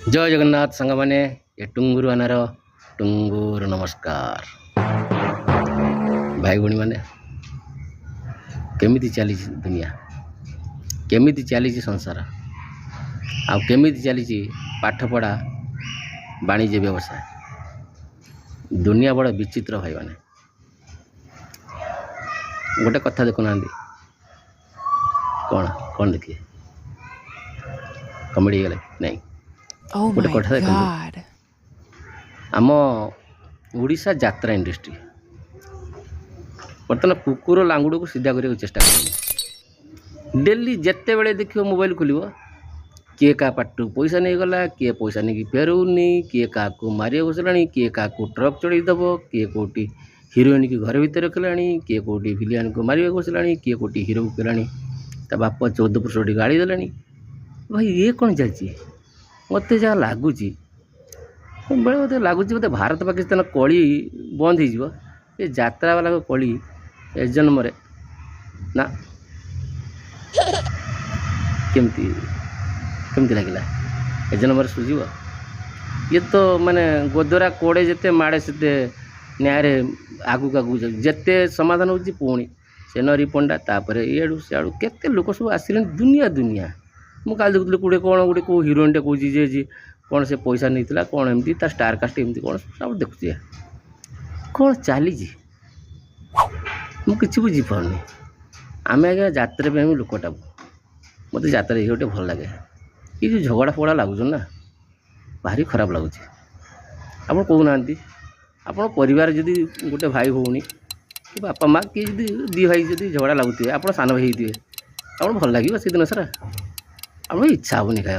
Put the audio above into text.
जय जगन्नाथ सांग मैंने ये टुंगुर आनार टुंगुर नमस्कार भाई भणी मैंने केमिति चली दुनिया केमिति चली संसार केमिति चली पाठपढ़ा वाणिज्य व्यवसाय दुनिया बड़ा विचित्र भाई मैंने गोटे कथा देखुना कौन कौन देखिए कमेडी गले नहीं Oh गोटे my कथा देखो God. आम ओडिशा यात्रा इंडस्ट्री बर्तमान कुकुर लांगुड़ को सीधा करने चेष्टा कर डेली जिते बड़े देखिए मोबाइल खोल किए क्या पार्टी पैसा नहीं गला किए पैसा नहीं फेरुनी किए क्या मारे बसला किए क्या ट्रक चढ़ईदेव किए कौटी हिरोइन की घर भितर रखला किए कौटी विलियन को मारे बसला किए कौटी हिरो को कला बाप 14 वर्ष गाड़ी देला भाई ये कौन चलती मत जहाँ लगुच बेले मत लगुच मत भारत पाकिस्तान कली बंद हो यात्रा वाला कली ए जन्म ना केमती केमती लगे ए जन्म सुझीब ये तो माने गोदरा कोड़े जिते माड़े से न्याय आगू आगू जिते समाधान हो पुणी सेनरी पंडा तापर इू सियाड़ू केते लोक सब आसिले दुनिया दुनिया मुझे देखुली कौटे कौन गोटे कौ हिरोइनटे कौन जे कौन से पैसा नहीं कौन एमती स्टार कास्ट एमती कौन सब देखुचे कौन चली मुझे बुझीपारनी आम आज्ञा जात्रा पे लोकटा मत जात्रा ये गोटे भल लगे ये जो झगड़ा फगड़ा लगुच ना भारी खराब लगुच आप कहूना आप परिवार जदि गोटे भाई भौणी कि बापा माँ किए दी भाई जब झगड़ा लगुए आप सान भाई दिए आप भल लगे से दिन सारा आप इच्छा हेनी खाया